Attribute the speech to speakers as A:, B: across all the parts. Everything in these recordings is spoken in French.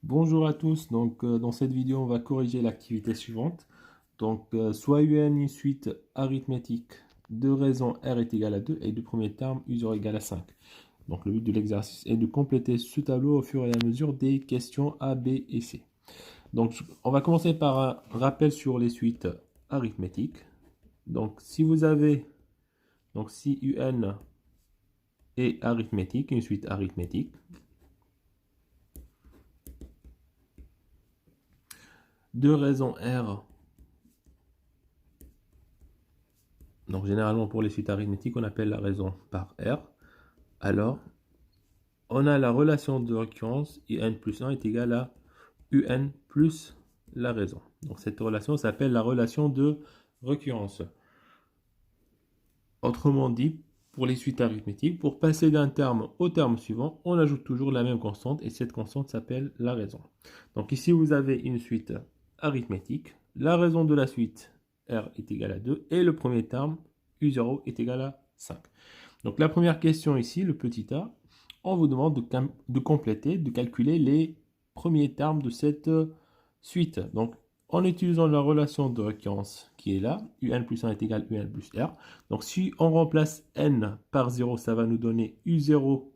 A: Bonjour à tous, dans cette vidéo on va corriger l'activité suivante. Soit UN une suite arithmétique de raison R est égal à 2 et du premier terme U0 égale à 5. Donc le but de l'exercice est de compléter ce tableau au fur et à mesure des questions A, B et C. Donc on va commencer par un rappel sur les suites arithmétiques. Donc si UN est arithmétique, une suite arithmétique, de raison R. Donc généralement pour les suites arithmétiques, on appelle la raison par R. Alors, on a la relation de récurrence UN plus 1 est égal à UN plus la raison. Donc cette relation s'appelle la relation de récurrence. Autrement dit, pour les suites arithmétiques, pour passer d'un terme au terme suivant, on ajoute toujours la même constante et cette constante s'appelle la raison. Donc ici, vous avez une suite arithmétique. La raison de la suite R est égale à 2 et le premier terme U0 est égal à 5. Donc la première question ici, le petit a, on vous demande de compléter, de calculer les premiers termes de cette suite. Donc en utilisant la relation de récurrence qui est là, UN plus 1 est égal à UN plus R. Donc si on remplace n par 0, ça va nous donner U0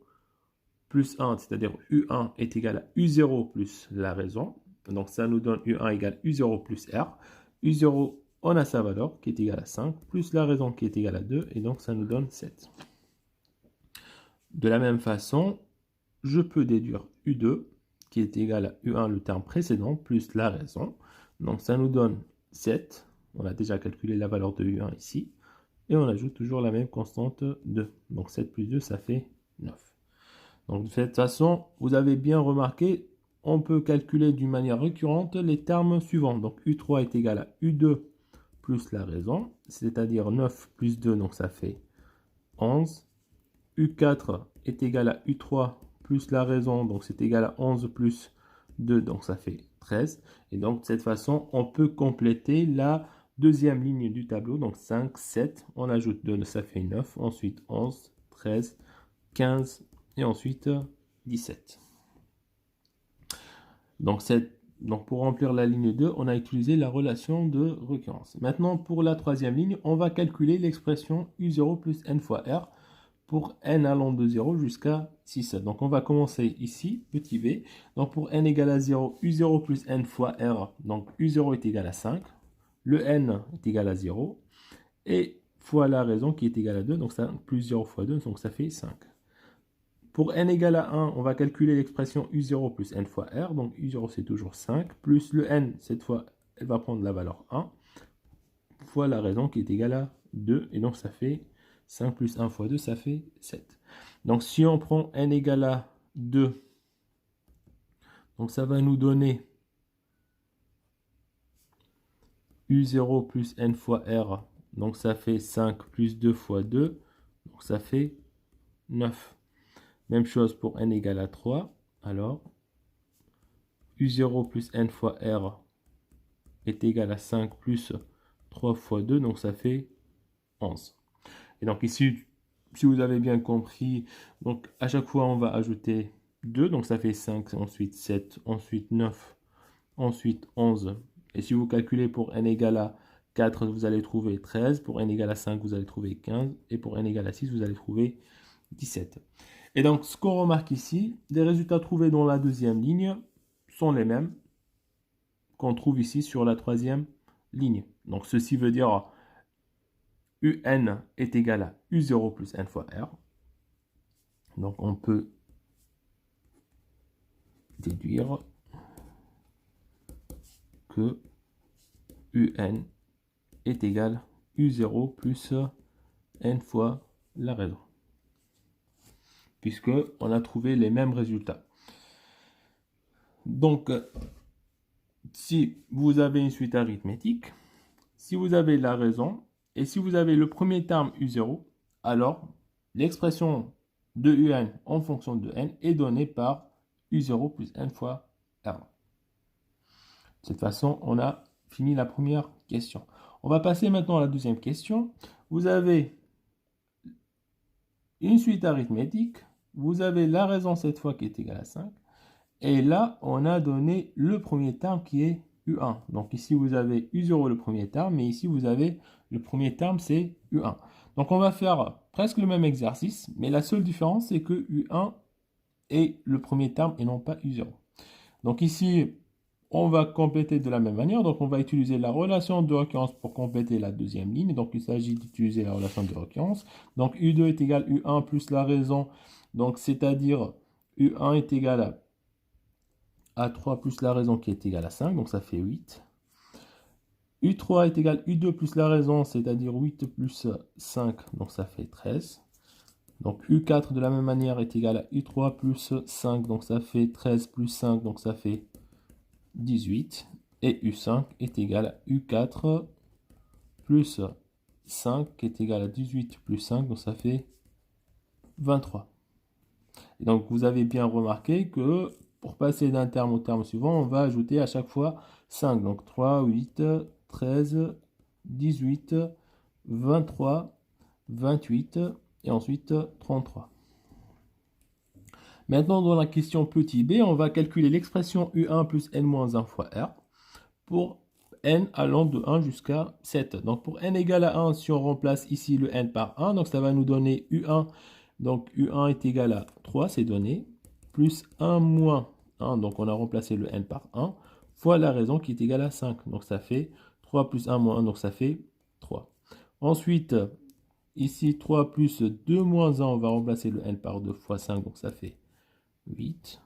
A: plus 1, c'est-à-dire U1 est égal à U0 plus la raison. Donc ça nous donne U1 égale U0 plus R. U0, on a sa valeur qui est égale à 5, plus la raison qui est égale à 2, et donc ça nous donne 7. De la même façon, je peux déduire U2 qui est égal à U1, le terme précédent, plus la raison. Donc ça nous donne 7. On a déjà calculé la valeur de U1 ici. Et on ajoute toujours la même constante 2. Donc 7 plus 2, ça fait 9. Donc de cette façon, vous avez bien remarqué, on peut calculer d'une manière récurrente les termes suivants. Donc U3 est égal à U2 plus la raison, c'est-à-dire 9 plus 2, donc ça fait 11. U4 est égal à U3 plus la raison, donc c'est égal à 11 plus 2, donc ça fait 13. Et donc de cette façon, on peut compléter la deuxième ligne du tableau, donc 5, 7, on ajoute 2, ça fait 9, ensuite 11, 13, 15 et ensuite 17. Donc pour remplir la ligne 2, on a utilisé la relation de récurrence. Maintenant, pour la troisième ligne, on va calculer l'expression U0 plus n fois R pour n allant de 0 jusqu'à 6. Donc on va commencer ici, petit v. Donc pour n égale à 0, U0 plus n fois R. Donc U0 est égal à 5. Le n est égal à 0. Et fois la raison qui est égale à 2. Donc ça, plus 0 fois 2, donc ça fait 5. Pour n égale à 1, on va calculer l'expression U0 plus n fois R. Donc U0 c'est toujours 5. Plus le n, cette fois, elle va prendre la valeur 1. Fois la raison qui est égale à 2. Et donc ça fait 5 plus 1 fois 2, ça fait 7. Donc si on prend n égale à 2, donc ça va nous donner U0 plus n fois R. Donc ça fait 5 plus 2 fois 2, donc ça fait 9. Même chose pour n égale à 3. Alors, U0 plus n fois R est égal à 5 plus 3 fois 2, donc ça fait 11. Et donc ici, si vous avez bien compris, donc à chaque fois on va ajouter 2, donc ça fait 5, ensuite 7, ensuite 9, ensuite 11. Et si vous calculez pour n égale à 4, vous allez trouver 13, pour n égale à 5, vous allez trouver 15, et pour n égale à 6, vous allez trouver 17. Et donc ce qu'on remarque ici, les résultats trouvés dans la deuxième ligne sont les mêmes qu'on trouve ici sur la troisième ligne. Donc ceci veut dire UN est égal à U0 plus n fois R. Donc on peut déduire que UN est égal à U0 plus n fois la raison. Puisque on a trouvé les mêmes résultats. Donc, si vous avez une suite arithmétique, si vous avez la raison, et si vous avez le premier terme U0, alors l'expression de UN en fonction de n est donnée par U0 plus n fois R. De cette façon, on a fini la première question. On va passer maintenant à la deuxième question. Vous avez une suite arithmétique, vous avez la raison cette fois qui est égale à 5, Et là, on a donné le premier terme qui est U1. Donc ici, vous avez U0 le premier terme, mais ici, vous avez le premier terme, c'est U1. Donc on va faire presque le même exercice, mais la seule différence, c'est que U1 est le premier terme et non pas U0. Donc ici, on va compléter de la même manière. Donc on va utiliser la relation de récurrence pour compléter la deuxième ligne. Donc il s'agit d'utiliser la relation de récurrence. Donc U2 est égal à U1 plus la raison. Donc c'est-à-dire U1 est égal à 3 plus la raison qui est égale à 5. Donc ça fait 8. U3 est égal à U2 plus la raison, c'est-à-dire 8 plus 5. Donc ça fait 13. Donc U4 de la même manière est égal à U3 plus 5. Donc ça fait 13 plus 5. Donc ça fait 18. Et U5 est égal à U4 plus 5 qui est égal à 18 plus 5. Donc ça fait 23. Et donc vous avez bien remarqué que pour passer d'un terme au terme suivant, on va ajouter à chaque fois 5. Donc 3, 8, 13, 18, 23, 28 et ensuite 33. Maintenant, dans la question petit b, on va calculer l'expression U1 plus N-1 fois R pour N allant de 1 jusqu'à 7. Donc pour N égale à 1, si on remplace ici le N par 1, donc ça va nous donner U1. Donc U1 est égal à 3, c'est donné, plus 1 moins 1, donc on a remplacé le N par 1, fois la raison qui est égale à 5. Donc ça fait 3 plus 1 moins 1, donc ça fait 3. Ensuite, ici 3 plus 2 moins 1, on va remplacer le N par 2 fois 5, donc ça fait 8.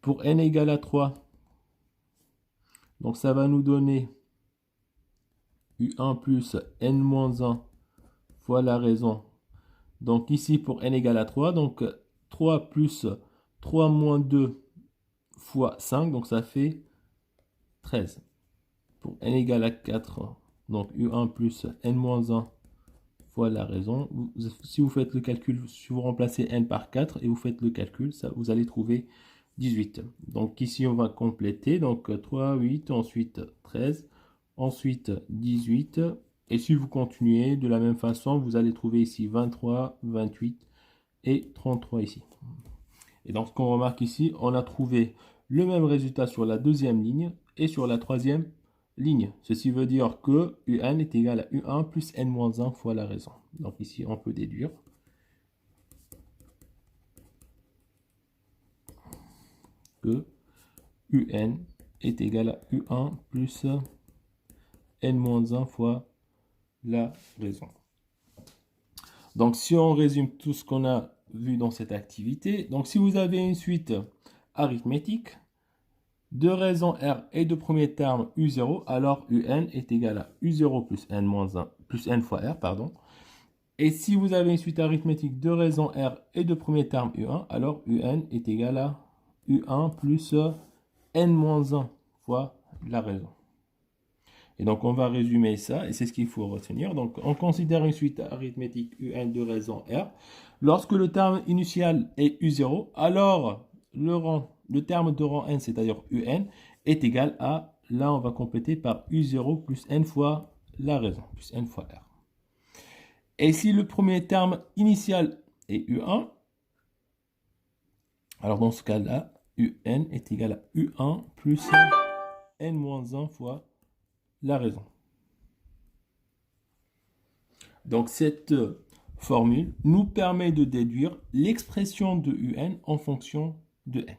A: Pour N égale à 3, donc ça va nous donner U1 plus N moins 1 fois la raison. Donc ici pour N égale à 3, donc 3 plus 3 moins 2 fois 5, donc ça fait 13. Pour N égale à 4, donc U1 plus N moins 1 fois la raison. Si vous faites le calcul, si vous remplacez N par 4 et vous faites le calcul, ça, vous allez trouver 18. Donc ici on va compléter, donc 3, 8, ensuite 13, ensuite 18. Et si vous continuez de la même façon, vous allez trouver ici 23, 28 et 33 ici. Et donc ce qu'on remarque ici, on a trouvé le même résultat sur la deuxième ligne et sur la troisième ligne. Ceci veut dire que UN est égal à U1 plus N-1 fois la raison. Donc ici, on peut déduire que UN est égal à U1 plus N-1 fois la raison. Donc si on résume tout ce qu'on a vu dans cette activité, donc si vous avez une suite arithmétique de raison R et de premier terme U0, alors UN est égal à U0 plus N-1 plus N fois R, pardon. Et si vous avez une suite arithmétique de raison R et de premier terme U1, alors UN est égal à U1 plus N-1 fois la raison. Et donc on va résumer ça, et c'est ce qu'il faut retenir. Donc on considère une suite arithmétique UN de raison R. Lorsque le terme initial est U0, alors le terme de rang n, c'est-à-dire UN, est égal à, là on va compléter par U0 plus n fois la raison, plus n fois R. Et si le premier terme initial est U1, alors dans ce cas-là, UN est égal à U1 plus N-1 fois la raison. Donc cette formule nous permet de déduire l'expression de UN en fonction de N.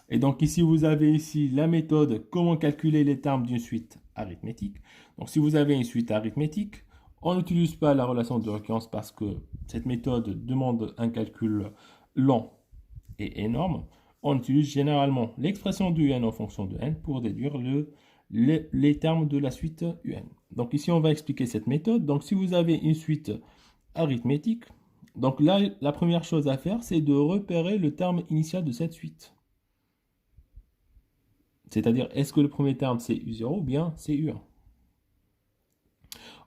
A: Et donc ici, vous avez ici la méthode comment calculer les termes d'une suite arithmétique. Donc si vous avez une suite arithmétique, on n'utilise pas la relation de récurrence parce que cette méthode demande un calcul lent et énorme. On utilise généralement l'expression de UN en fonction de N pour déduire les termes de la suite UN. Donc ici, on va expliquer cette méthode. Donc si vous avez une suite arithmétique, donc là, la première chose à faire, c'est de repérer le terme initial de cette suite. C'est-à-dire, est-ce que le premier terme c'est U0 ou bien c'est U1.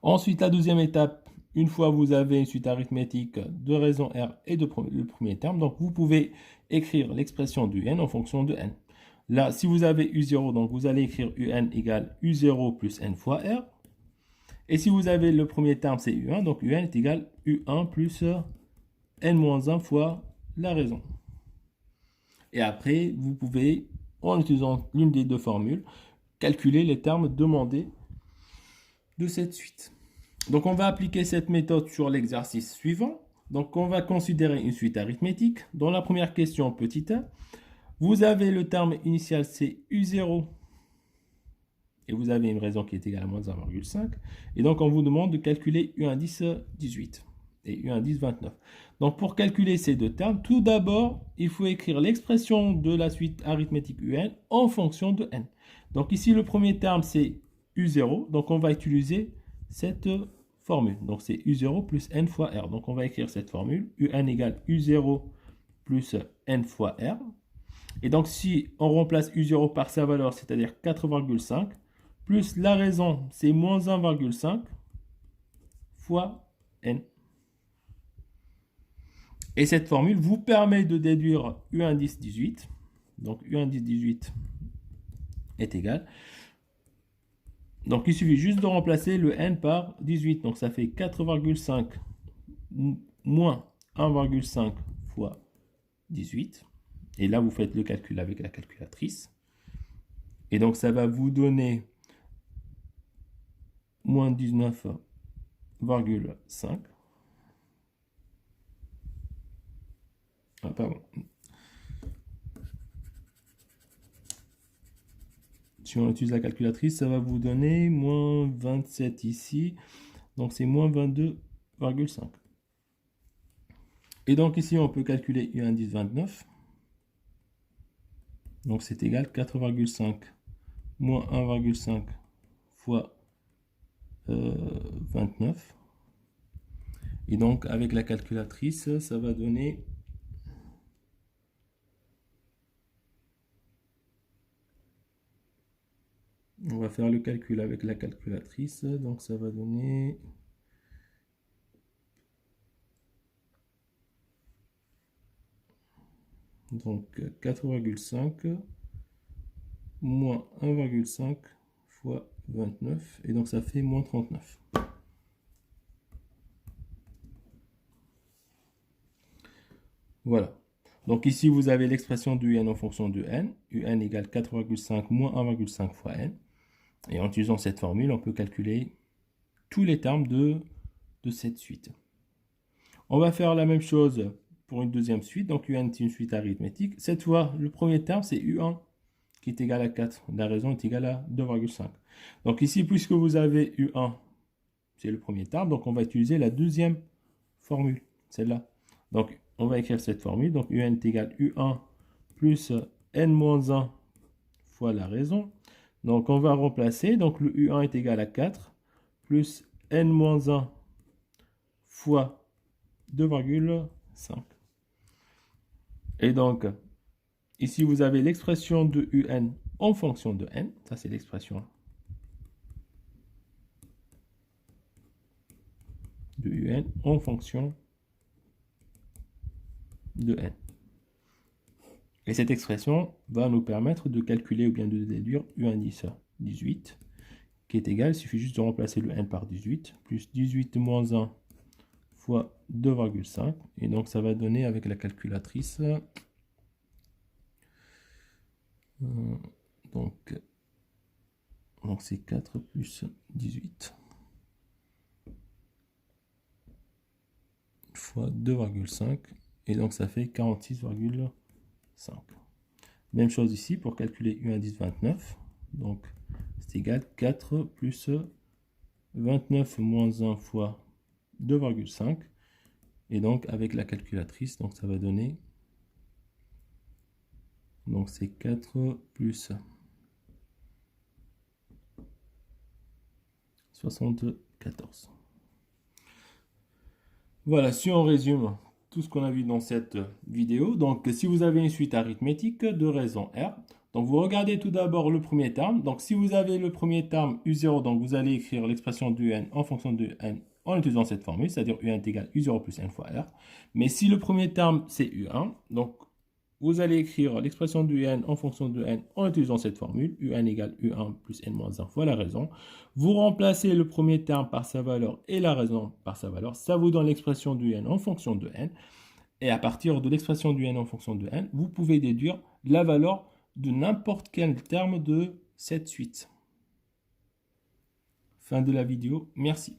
A: Ensuite, la deuxième étape, une fois vous avez une suite arithmétique de raison R et le premier terme, donc vous pouvez écrire l'expression du N en fonction de N. Là, si vous avez U0, donc vous allez écrire UN égale U0 plus N fois R. Et si vous avez le premier terme, c'est U1, donc UN est égal U1 plus N-1 fois la raison. Et après, vous pouvez, en utilisant l'une des deux formules, calculer les termes demandés de cette suite. Donc, on va appliquer cette méthode sur l'exercice suivant. Donc, on va considérer une suite arithmétique. Dans la première question, petit a, vous avez le terme initial, c'est U0. Et vous avez une raison qui est égale à moins 1,5. Et donc, on vous demande de calculer U indice 18 et U indice 29. Donc, pour calculer ces deux termes, tout d'abord, il faut écrire l'expression de la suite arithmétique UN en fonction de n. Donc, ici, le premier terme, c'est U0. Donc, on va utiliser cette formule. Donc, c'est U0 plus n fois R. Donc, on va écrire cette formule. UN égale U0 plus n fois R. Et donc, si on remplace U0 par sa valeur, c'est-à-dire 4,5, plus la raison, c'est moins 1,5 fois n. Et cette formule vous permet de déduire U indice 18. Donc, U indice 18 est égal. Donc, il suffit juste de remplacer le n par 18. Donc, ça fait 4,5 moins 1,5 fois 18. Et là, vous faites le calcul avec la calculatrice. Et donc, ça va vous donner moins 19,5. Ah, pardon. Si on utilise la calculatrice, ça va vous donner moins 27 ici. Donc, c'est moins 22,5. Et donc, ici, on peut calculer U indice 29. Donc, c'est égal à 4,5 moins 1,5 fois 29. Et donc, avec la calculatrice, ça va donner... On va faire le calcul avec la calculatrice. Donc, ça va donner... Donc, 4,5 moins 1,5 fois 29. Et donc, ça fait moins 39. Voilà. Donc, ici, vous avez l'expression de UN en fonction de n. UN égale 4,5 moins 1,5 fois n. Et en utilisant cette formule, on peut calculer tous les termes de cette suite. On va faire la même chose pour une deuxième suite. Donc, UN est une suite arithmétique. Cette fois, le premier terme, c'est U1 qui est égal à 4. La raison est égale à 2,5. Donc ici, puisque vous avez U1, c'est le premier terme, donc on va utiliser la deuxième formule, celle-là. Donc, on va écrire cette formule. Donc, UN est égal à U1 plus n-1 fois la raison. Donc, on va remplacer. Donc, le U1 est égal à 4 plus n-1 fois 2,5. Et donc, ici, vous avez l'expression de UN en fonction de n. Ça, c'est l'expression de UN en fonction de n. Et cette expression va nous permettre de calculer ou bien de déduire U indice 18, qui est égal, il suffit juste de remplacer le n par 18, plus 18 moins 1 fois 2,5. Et donc, ça va donner avec la calculatrice... Donc c'est 4 plus 18 fois 2,5 et donc ça fait 46,5. Même chose ici pour calculer U indice 29. Donc c'est égal 4 plus 29 moins 1 fois 2,5 et donc avec la calculatrice, donc ça va donner, donc c'est 4 plus 74. Voilà, si on résume tout ce qu'on a vu dans cette vidéo, donc si vous avez une suite arithmétique de raison R, donc vous regardez tout d'abord le premier terme. Donc si vous avez le premier terme U0, donc vous allez écrire l'expression de UN en fonction de n en utilisant cette formule, c'est-à-dire UN est égal à U0 plus n fois R. Mais si le premier terme c'est U1, donc vous allez écrire l'expression de UN en fonction de n en utilisant cette formule, UN égale U1 plus n moins 1 fois la raison. Vous remplacez le premier terme par sa valeur et la raison par sa valeur. Ça vous donne l'expression de UN en fonction de n. Et à partir de l'expression du n en fonction de n, vous pouvez déduire la valeur de n'importe quel terme de cette suite. Fin de la vidéo. Merci.